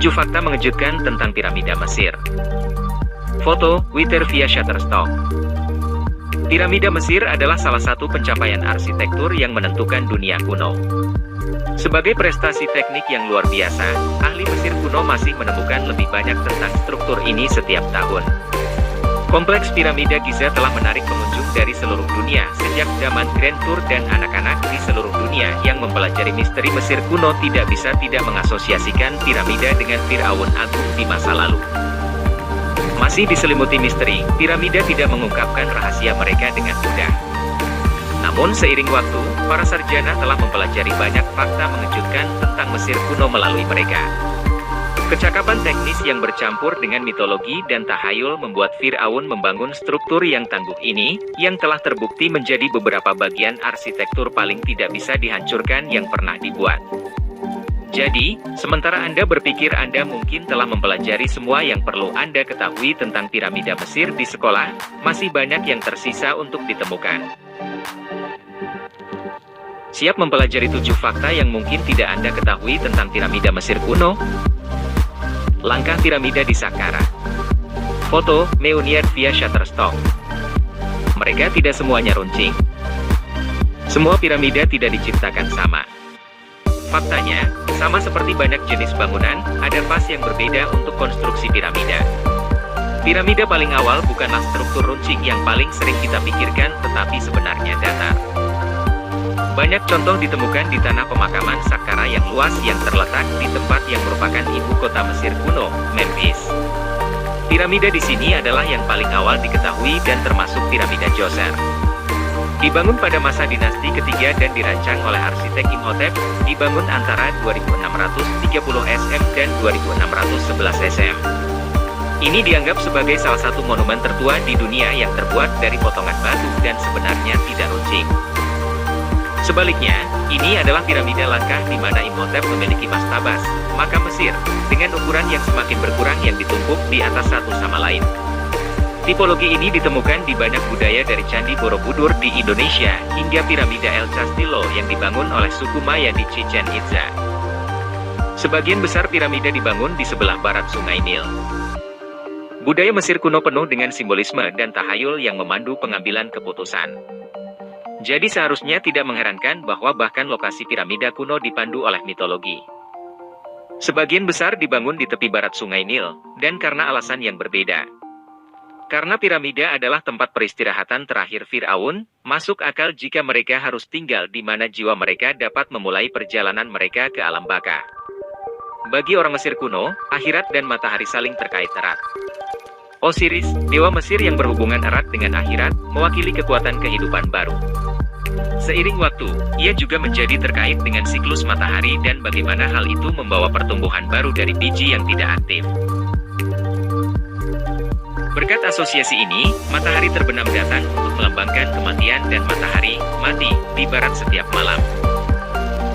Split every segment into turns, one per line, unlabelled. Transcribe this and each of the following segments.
7 fakta mengejutkan tentang piramida Mesir. Foto, Twitter via Shutterstock. Piramida Mesir adalah salah satu pencapaian arsitektur yang menentukan dunia kuno. Sebagai prestasi teknik yang luar biasa, ahli Mesir kuno masih menemukan lebih banyak tentang struktur ini setiap tahun. Kompleks piramida Giza telah menarik pengunjung dari seluruh dunia sejak zaman Grand Tour, dan anak-anak di seluruh dunia yang mempelajari misteri Mesir kuno tidak bisa tidak mengasosiasikan piramida dengan Firaun Agung di masa lalu. Masih diselimuti misteri, piramida tidak mengungkapkan rahasia mereka dengan mudah. Namun seiring waktu, para sarjana telah mempelajari banyak fakta mengejutkan tentang Mesir kuno melalui mereka. Kecakapan teknis yang bercampur dengan mitologi dan tahayul membuat Firaun membangun struktur yang tangguh ini, yang telah terbukti menjadi beberapa bagian arsitektur paling tidak bisa dihancurkan yang pernah dibuat. Jadi, sementara Anda berpikir Anda mungkin telah mempelajari semua yang perlu Anda ketahui tentang piramida Mesir di sekolah, masih banyak yang tersisa untuk ditemukan. Siap mempelajari 7 fakta yang mungkin tidak Anda ketahui tentang piramida Mesir kuno? Langkah piramida di Saqqara. Foto, Meunier via Shutterstock. Mereka tidak semuanya runcing. Semua piramida tidak diciptakan sama. Faktanya, sama seperti banyak jenis bangunan, ada fase yang berbeda untuk konstruksi piramida. Piramida paling awal bukanlah struktur runcing yang paling sering kita pikirkan, tetapi sebenarnya datar. Banyak contoh ditemukan di tanah pemakaman Saqqara yang luas yang terletak di tempat yang merupakan ibu kota Mesir kuno, Memphis. Piramida di sini adalah yang paling awal diketahui dan termasuk piramida Djoser. Dibangun pada masa dinasti ketiga dan dirancang oleh arsitek Imhotep, dibangun antara 2630 SM dan 2611 SM. Ini dianggap sebagai salah satu monumen tertua di dunia yang terbuat dari potongan batu dan sebenarnya tidak runcing. Sebaliknya, ini adalah piramida langkah di mana Imhotep memiliki mastabas, makam Mesir, dengan ukuran yang semakin berkurang yang ditumpuk di atas satu sama lain. Tipologi ini ditemukan di banyak budaya dari Candi Borobudur di Indonesia, hingga piramida El Castillo yang dibangun oleh suku Maya di Chichen Itza. Sebagian besar piramida dibangun di sebelah barat Sungai Nil. Budaya Mesir kuno penuh dengan simbolisme dan tahayul yang memandu pengambilan keputusan. Jadi seharusnya tidak mengherankan bahwa bahkan lokasi piramida kuno dipandu oleh mitologi. Sebagian besar dibangun di tepi barat Sungai Nil, dan karena alasan yang berbeda. Karena piramida adalah tempat peristirahatan terakhir Firaun, masuk akal jika mereka harus tinggal di mana jiwa mereka dapat memulai perjalanan mereka ke alam baka. Bagi orang Mesir kuno, akhirat dan matahari saling terkait erat. Osiris, dewa Mesir yang berhubungan erat dengan akhirat, mewakili kekuatan kehidupan baru. Seiring waktu, ia juga menjadi terkait dengan siklus matahari dan bagaimana hal itu membawa pertumbuhan baru dari biji yang tidak aktif. Berkat asosiasi ini, matahari terbenam datang untuk melambangkan kematian dan matahari mati di barat setiap malam.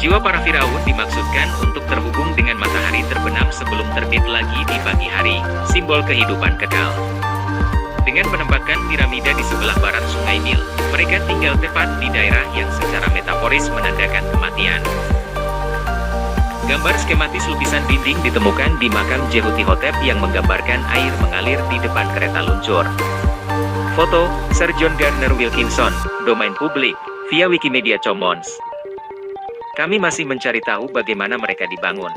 Jiwa para Firaun dimaksudkan untuk terhubung dengan matahari terbenam sebelum terbit lagi di pagi hari, simbol kehidupan kekal. Dengan menempatkan piramida di sebelah barat Sungai Nil, mereka tinggal tepat di daerah yang secara metaforis menandakan kematian. Gambar skematis lukisan dinding ditemukan di makam Jehutihotep yang menggambarkan air mengalir di depan kereta luncur. Foto, Sir John Gardner Wilkinson, domain publik, via Wikimedia Commons. Kami masih mencari tahu bagaimana mereka dibangun.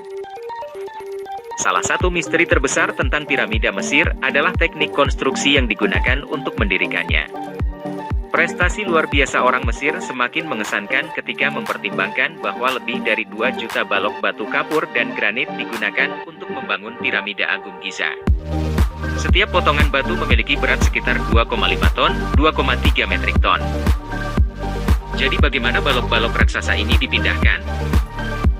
Salah satu misteri terbesar tentang piramida Mesir adalah teknik konstruksi yang digunakan untuk mendirikannya. Prestasi luar biasa orang Mesir semakin mengesankan ketika mempertimbangkan bahwa lebih dari 2 juta balok batu kapur dan granit digunakan untuk membangun piramida Agung Giza. Setiap potongan batu memiliki berat sekitar 2,5 ton, 2,3 metrik ton. Jadi bagaimana balok-balok raksasa ini dipindahkan?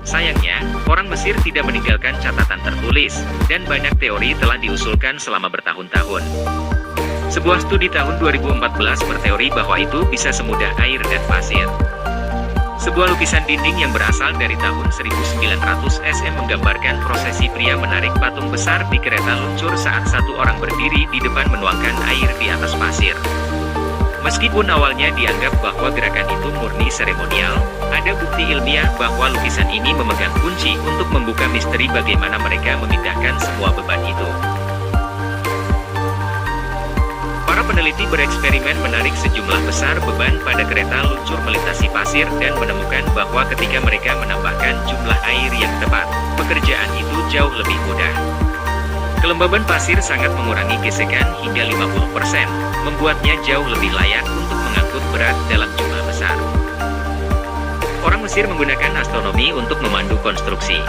Sayangnya, orang Mesir tidak meninggalkan catatan tertulis, dan banyak teori telah diusulkan selama bertahun-tahun. Sebuah studi tahun 2014 berteori bahwa itu bisa semudah air dan pasir. Sebuah lukisan dinding yang berasal dari tahun 1900 SM menggambarkan prosesi pria menarik patung besar di kereta luncur saat satu orang berdiri di depan menuangkan air di atas pasir. Meskipun awalnya dianggap bahwa gerakan itu murni seremonial, ada bukti ilmiah bahwa lukisan ini memegang kunci untuk membuka misteri bagaimana mereka memindahkan semua beban itu. Para peneliti bereksperimen menarik sejumlah besar beban pada kereta luncur melintasi pasir dan menemukan bahwa ketika mereka menambahkan jumlah air yang tepat, pekerjaan itu jauh lebih mudah. Kelembaban pasir sangat mengurangi gesekan hingga 50%, membuatnya jauh lebih layak untuk mengangkut berat dalam jumlah besar. Orang Mesir menggunakan astronomi untuk memandu konstruksi.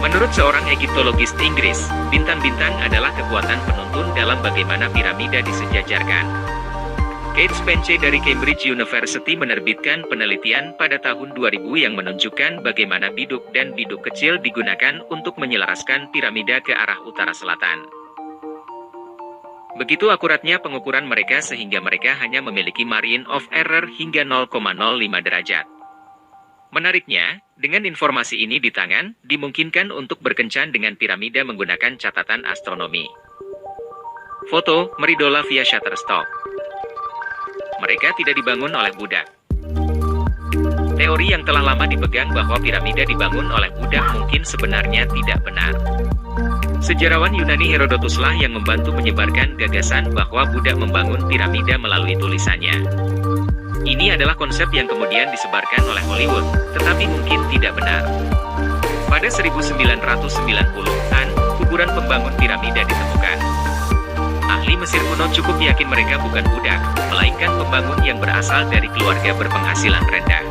Menurut seorang egiptologis Inggris, bintang-bintang adalah kekuatan penuntun dalam bagaimana piramida disejajarkan. Kate Spence dari Cambridge University menerbitkan penelitian pada tahun 2000 yang menunjukkan bagaimana biduk dan biduk kecil digunakan untuk menyelaraskan piramida ke arah utara selatan. Begitu akuratnya pengukuran mereka sehingga mereka hanya memiliki margin of error hingga 0,05 derajat. Menariknya, dengan informasi ini di tangan, dimungkinkan untuk berkencan dengan piramida menggunakan catatan astronomi. Foto, Meridola via Shutterstock. Mereka tidak dibangun oleh budak. Teori yang telah lama dipegang bahwa piramida dibangun oleh budak mungkin sebenarnya tidak benar. Sejarawan Yunani Herodotuslah yang membantu menyebarkan gagasan bahwa budak membangun piramida melalui tulisannya. Ini adalah konsep yang kemudian disebarkan oleh Hollywood, tetapi mungkin tidak benar. Pada 1990-an, kuburan pembangun piramida ditemukan. Ahli Mesir kuno cukup yakin mereka bukan budak, melainkan pembangun yang berasal dari keluarga berpenghasilan rendah.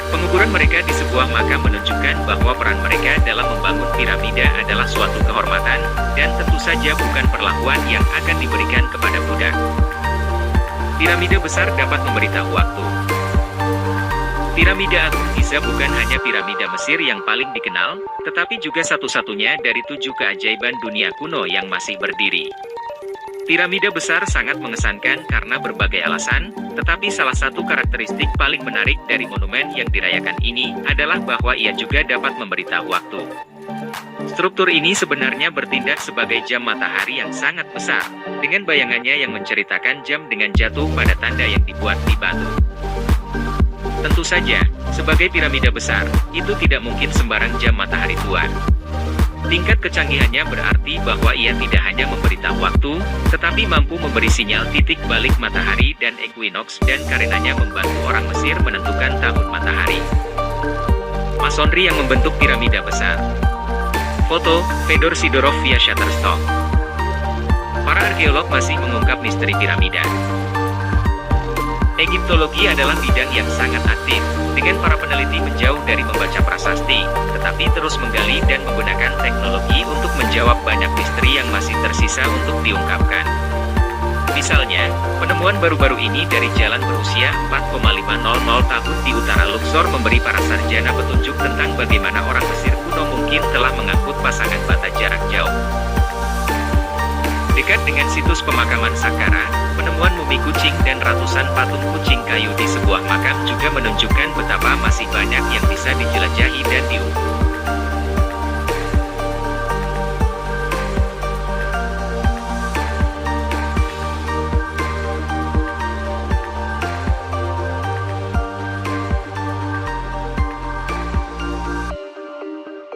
Pengukuran mereka di sebuah makam menunjukkan bahwa peran mereka dalam membangun piramida adalah suatu kehormatan, dan tentu saja bukan perlakuan yang akan diberikan kepada budak. Piramida besar dapat memberitahu waktu. Piramida Agung Giza bukan hanya piramida Mesir yang paling dikenal, tetapi juga satu-satunya dari 7 keajaiban dunia kuno yang masih berdiri. Piramida besar sangat mengesankan karena berbagai alasan, tetapi salah satu karakteristik paling menarik dari monumen yang dirayakan ini adalah bahwa ia juga dapat memberitahu waktu. Struktur ini sebenarnya bertindak sebagai jam matahari yang sangat besar, dengan bayangannya yang menceritakan jam dengan jatuh pada tanda yang dibuat di batu. Tentu saja, sebagai piramida besar, itu tidak mungkin sembarang jam matahari tua. Tingkat kecanggihannya berarti bahwa ia tidak hanya memberitahu waktu, tetapi mampu memberi sinyal titik balik matahari dan equinox dan karenanya membantu orang Mesir menentukan tahun matahari. Masonry yang membentuk piramida besar. Foto, Fedor Sidorov via Shutterstock. Para arkeolog masih mengungkap misteri piramida. Egiptologi adalah bidang yang sangat aktif, dengan para peneliti menjauh dari membaca prasasti, tetapi terus menggali dan menggunakan teknologi untuk menjawab banyak misteri yang masih tersisa untuk diungkapkan. Misalnya, penemuan baru-baru ini dari jalan berusia 4,500 tahun di utara Luxor memberi para sarjana petunjuk tentang bagaimana orang Mesir kuno mungkin telah mengangkut pasangan bata jarak jauh. Dekat dengan situs pemakaman Saqqara, penemuan mumi kucing dan ratusan patung kucing kayu di sebuah makam juga menunjukkan betapa masih banyak yang bisa dijelajahi dan diungkap.